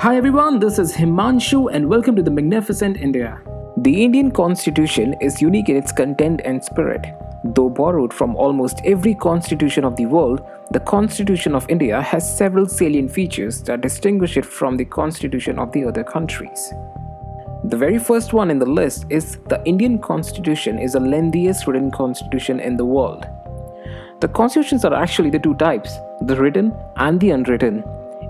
Hi everyone, this is Himanshu and welcome to the Magneficent India. The Indian Constitution is unique in its content and spirit. Though borrowed from almost every constitution of the world, the Constitution of India has several salient features that distinguish it from the constitution of the other countries. The very first one in the list is the Indian Constitution is the lengthiest written constitution in the world. The constitutions are actually the two types, the written and the unwritten.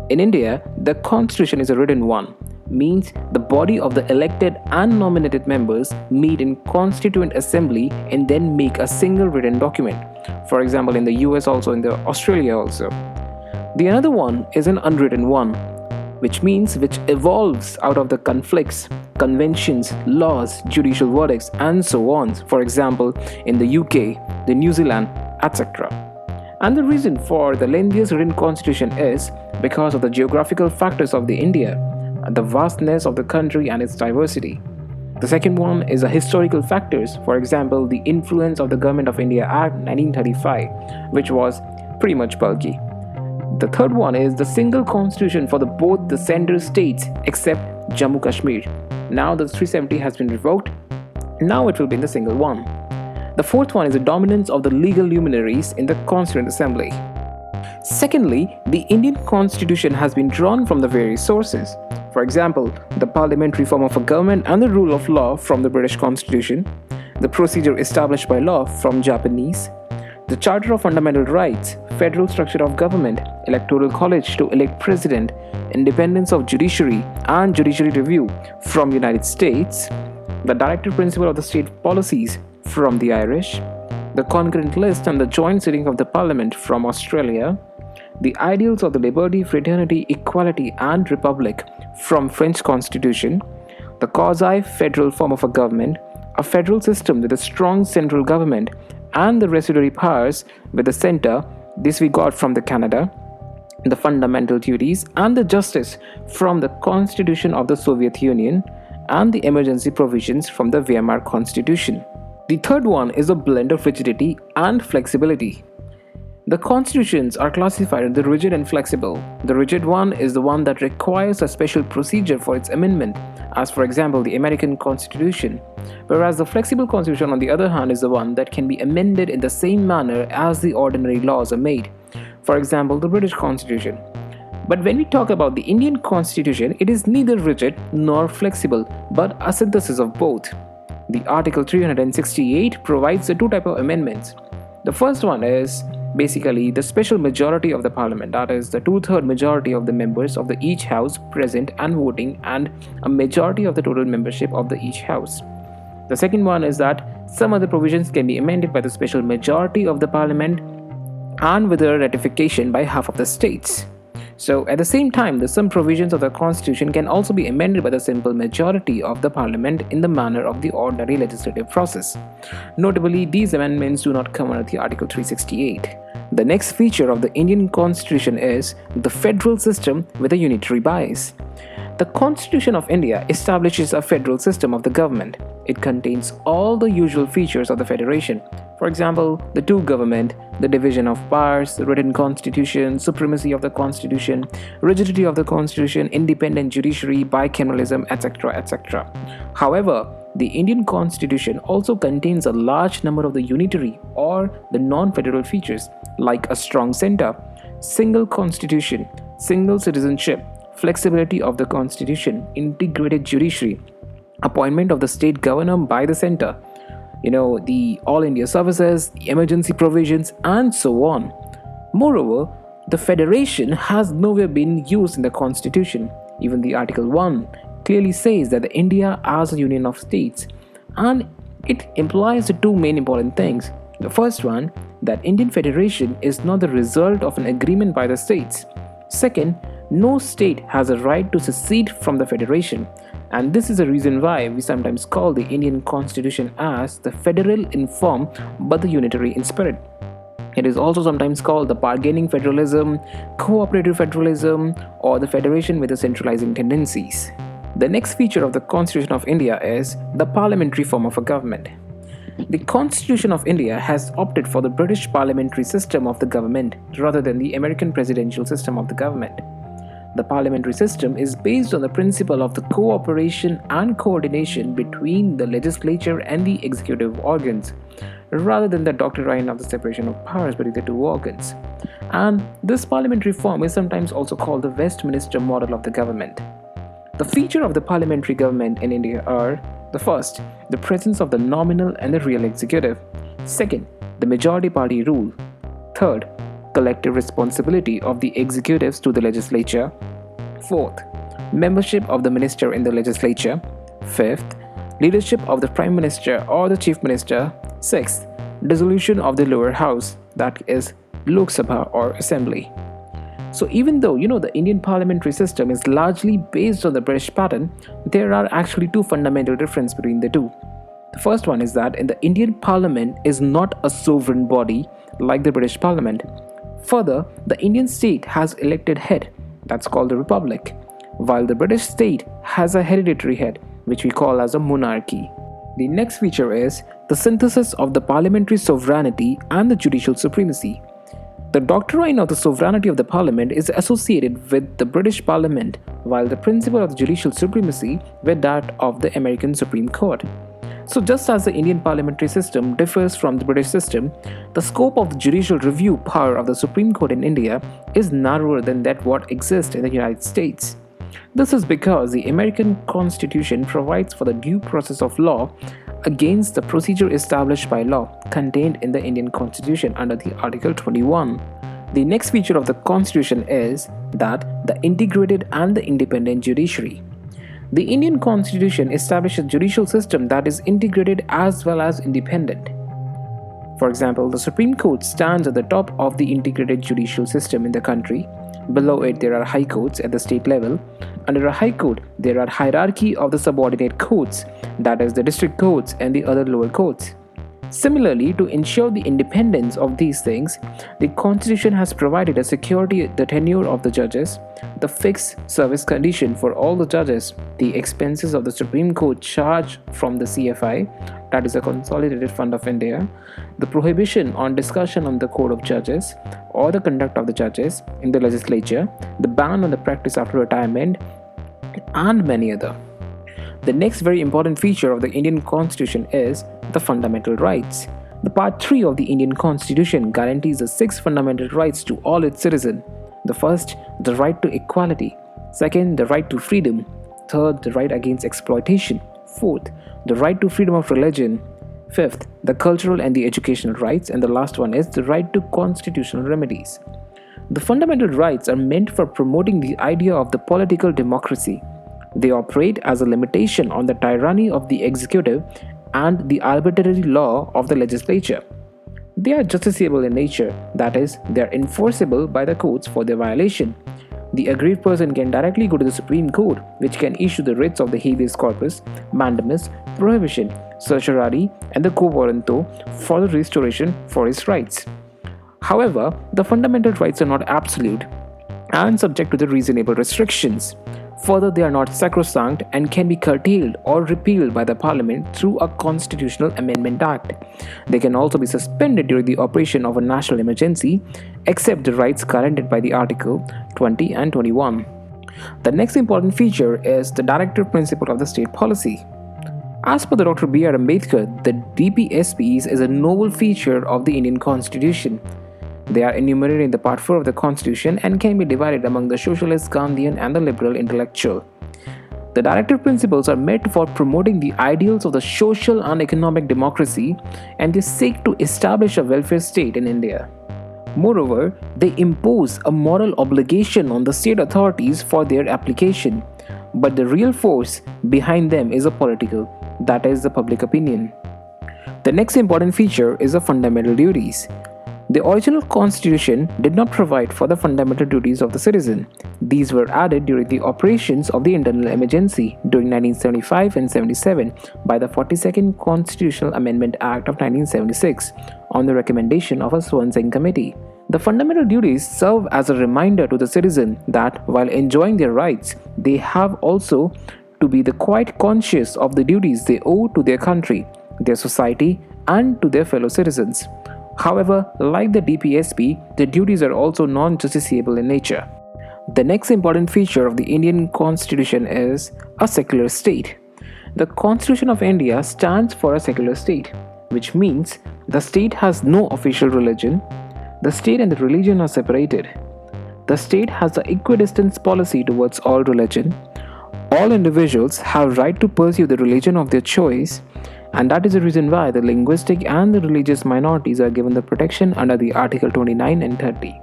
In India, the constitution is a written one, means the body of the elected and nominated members meet in constituent assembly and then make a single written document. For example, in the US also, in the Australia also. The another one is an unwritten one, which evolves out of the conflicts, conventions, laws, judicial verdicts, and so on. For example, in the UK, the New Zealand, etc. And the reason for the lengthiest written constitution is because of the geographical factors of the India, the vastness of the country and its diversity. The second one is the historical factors, for example, the influence of the Government of India Act 1935, which was pretty much bulky. The third one is the single constitution for both the central states except Jammu Kashmir. Now the 370 has been revoked, now it will be in the single one. The fourth one is the dominance of the legal luminaries in the Constituent Assembly. Secondly, the Indian Constitution has been drawn from the various sources. For example, the parliamentary form of a government and the rule of law from the British Constitution, the procedure established by law from Japanese, the Charter of Fundamental Rights, federal structure of government, electoral college to elect president, independence of judiciary and judiciary review from United States, the Directive Principle of the state policies from the Irish, the concurrent list and the joint sitting of the Parliament from Australia, the ideals of the liberty, fraternity, equality and republic from French Constitution, the quasi-federal form of a government, a federal system with a strong central government and the residuary powers with the centre, this we got from the Canada, the fundamental duties and the justice from the Constitution of the Soviet Union and the emergency provisions from the Weimar Constitution. The third one is a blend of rigidity and flexibility. The constitutions are classified into rigid and flexible. The rigid one is the one that requires a special procedure for its amendment, as for example the American Constitution, whereas the flexible constitution on the other hand is the one that can be amended in the same manner as the ordinary laws are made, for example the British Constitution. But when we talk about the Indian Constitution, it is neither rigid nor flexible, but a synthesis of both. The Article 368 provides the two types of amendments. The first one is basically the special majority of the parliament, that is the 2/3 majority of the members of each house present and voting and a majority of the total membership of each house. The second one is that some other provisions can be amended by the special majority of the parliament and with a ratification by half of the states. So at the same time, some provisions of the constitution can also be amended by the simple majority of the parliament in the manner of the ordinary legislative process. Notably, these amendments do not come under the Article 368. The next feature of the Indian Constitution is the federal system with a unitary bias. The Constitution of India establishes a federal system of the government. It contains all the usual features of the federation. For example, the two government, the division of powers, the written constitution, supremacy of the constitution, rigidity of the constitution, independent judiciary, bicameralism, etc. etc. However, the Indian Constitution also contains a large number of the unitary or the non-federal features like a strong center, single constitution, single citizenship, flexibility of the constitution, integrated judiciary, appointment of the state governor by the center, the All India services, the emergency provisions, and so on. Moreover, the federation has nowhere been used in the constitution. Even the Article 1 clearly says that the India as a union of states, and it implies the two main important things. The first one, that Indian federation is not the result of an agreement by the states. Second, no state has a right to secede from the federation, and this is the reason why we sometimes call the Indian Constitution as the federal in form but the unitary in spirit. It is also sometimes called the bargaining federalism, cooperative federalism, or the federation with the centralizing tendencies. The next feature of the Constitution of India is the parliamentary form of a government. The Constitution of India has opted for the British parliamentary system of the government rather than the American presidential system of the government. The parliamentary system is based on the principle of the cooperation and coordination between the legislature and the executive organs, rather than the doctrine of the separation of powers between the two organs. And this parliamentary form is sometimes also called the Westminster model of the government. The feature of the parliamentary government in India are: the first, the presence of the nominal and the real executive; second, the majority party rule; third, collective responsibility of the executives to the legislature; fourth, membership of the minister in the legislature; fifth, leadership of the prime minister or the chief minister; sixth, dissolution of the lower house, that is Lok Sabha or assembly. So even though the Indian parliamentary system is largely based on the British pattern, there are actually two fundamental differences between the two. The first one is that in the Indian parliament is not a sovereign body like the British parliament. Further, the Indian state has elected head, that's called the republic, while the British state has a hereditary head, which we call as a monarchy. The next feature is the synthesis of the parliamentary sovereignty and the judicial supremacy. The doctrine of the sovereignty of the parliament is associated with the British parliament, while the principle of the judicial supremacy with that of the American Supreme Court. So just as the Indian parliamentary system differs from the British system, the scope of the judicial review power of the Supreme Court in India is narrower than that what exists in the United States. This is because the American Constitution provides for the due process of law against the procedure established by law contained in the Indian Constitution under the Article 21. The next feature of the Constitution is that the integrated and the independent judiciary. The Indian Constitution establishes a judicial system that is integrated as well as independent. For example, the Supreme Court stands at the top of the integrated judicial system in the country. Below it, there are high courts at the state level. Under a high court, there are hierarchy of the subordinate courts, that is the district courts and the other lower courts. Similarly, to ensure the independence of these things, the Constitution has provided a security the tenure of the judges, the fixed service condition for all the judges, the expenses of the Supreme Court charged from the CFI, that is the Consolidated Fund of India, the prohibition on discussion on the code of judges or the conduct of the judges in the legislature, the ban on the practice after retirement, and many other. The next very important feature of the Indian Constitution is the fundamental rights. The Part 3 of the Indian Constitution guarantees the 6 fundamental rights to all its citizens. The first, the right to equality. Second, the right to freedom. Third, the right against exploitation. Fourth, the right to freedom of religion. Fifth, the cultural and the educational rights. And the last one is the right to constitutional remedies. The fundamental rights are meant for promoting the idea of the political democracy. They operate as a limitation on the tyranny of the executive and the arbitrary law of the legislature. They are justiciable in nature, that is, they are enforceable by the courts for their violation. The aggrieved person can directly go to the Supreme Court, which can issue the writs of the habeas corpus, mandamus, prohibition, certiorari, and the quo warranto for the restoration for his rights. However, the fundamental rights are not absolute and subject to the reasonable restrictions. Further, they are not sacrosanct and can be curtailed or repealed by the Parliament through a Constitutional Amendment Act. They can also be suspended during the operation of a national emergency, except the rights guaranteed by the Article 20 and 21. The next important feature is the Directive Principle of the State Policy. As per the Dr. B.R. Ambedkar, the DPSPs is a novel feature of the Indian Constitution. They are enumerated in the Part 4 of the Constitution and can be divided among the socialist, Gandhian, and the liberal intellectual. The directive principles are meant for promoting the ideals of the social and economic democracy, and they seek to establish a welfare state in India. Moreover, they impose a moral obligation on the state authorities for their application, but the real force behind them is a political, that is, the public opinion. The next important feature is the fundamental duties. The original constitution did not provide for the fundamental duties of the citizen. These were added during the operations of the internal emergency during 1975 and 77 by the 42nd Constitutional Amendment Act of 1976 on the recommendation of a Swan Singh committee. The fundamental duties serve as a reminder to the citizen that while enjoying their rights, they have also to be quite conscious of the duties they owe to their country, their society, and to their fellow citizens. However, like the DPSP, the duties are also non-justiciable in nature. The next important feature of the Indian Constitution is a secular state. The Constitution of India stands for a secular state, which means the state has no official religion. The state and the religion are separated. The state has the equidistance policy towards all religion. All individuals have right to pursue the religion of their choice, and that is the reason why the linguistic and the religious minorities are given the protection under the Article 29 and 30.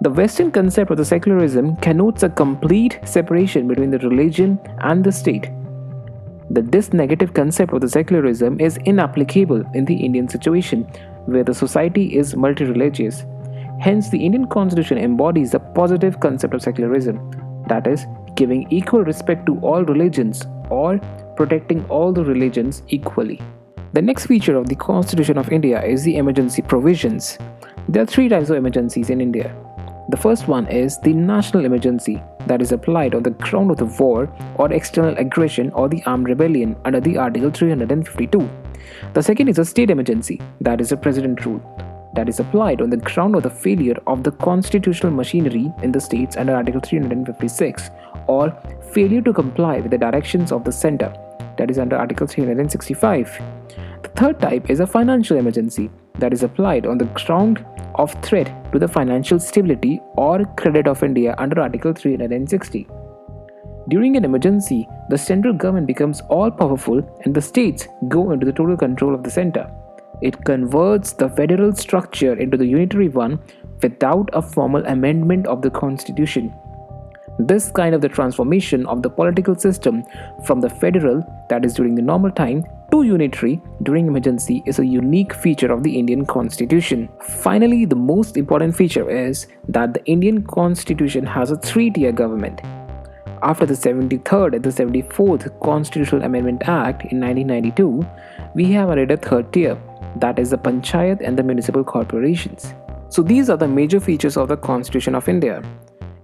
The Western concept of the secularism connotes a complete separation between the religion and the state. This negative concept of the secularism is inapplicable in the Indian situation, where the society is multi-religious. Hence, the Indian Constitution embodies the positive concept of secularism, that is, giving equal respect to all religions or protecting all the religions equally. The next feature of the Constitution of India is the emergency provisions. There are three types of emergencies in India. The first one is the national emergency that is applied on the ground of the war or external aggression or the armed rebellion under the Article 352. The second is a state emergency, that is a president rule, that is applied on the ground of the failure of the constitutional machinery in the states under Article 356 or failure to comply with the directions of the center, that is under Article 365. The third type is a financial emergency that is applied on the ground of threat to the financial stability or credit of India under Article 360. During an emergency, the central government becomes all-powerful and the states go into the total control of the center. It converts the federal structure into the unitary one without a formal amendment of the constitution. This kind of the transformation of the political system from the federal, that is during the normal time, to unitary during emergency is a unique feature of the Indian Constitution. Finally, the most important feature is that the Indian Constitution has a three-tier government. After the 73rd and the 74th Constitutional Amendment Act in 1992, we have added a third tier, that is the Panchayat and the municipal corporations. So these are the major features of the Constitution of India.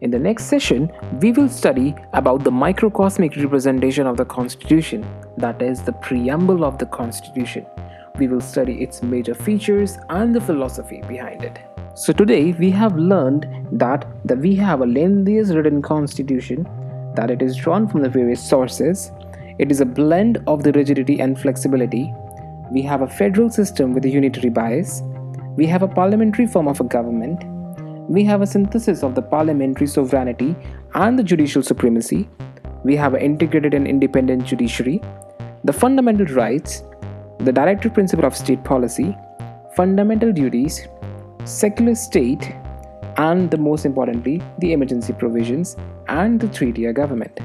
In the next session, we will study about the microcosmic representation of the Constitution, that is the preamble of the Constitution. We will study its major features and the philosophy behind it. So today we have learned that we have a lengthiest written Constitution, that it is drawn from the various sources. It is a blend of the rigidity and flexibility. We have a federal system with a unitary bias. We have a parliamentary form of a government. We have a synthesis of the parliamentary sovereignty and the judicial supremacy. We have an integrated and independent judiciary, the fundamental rights, the Directive Principle of state policy, fundamental duties, secular state, and the most importantly, the emergency provisions and the three-tier government.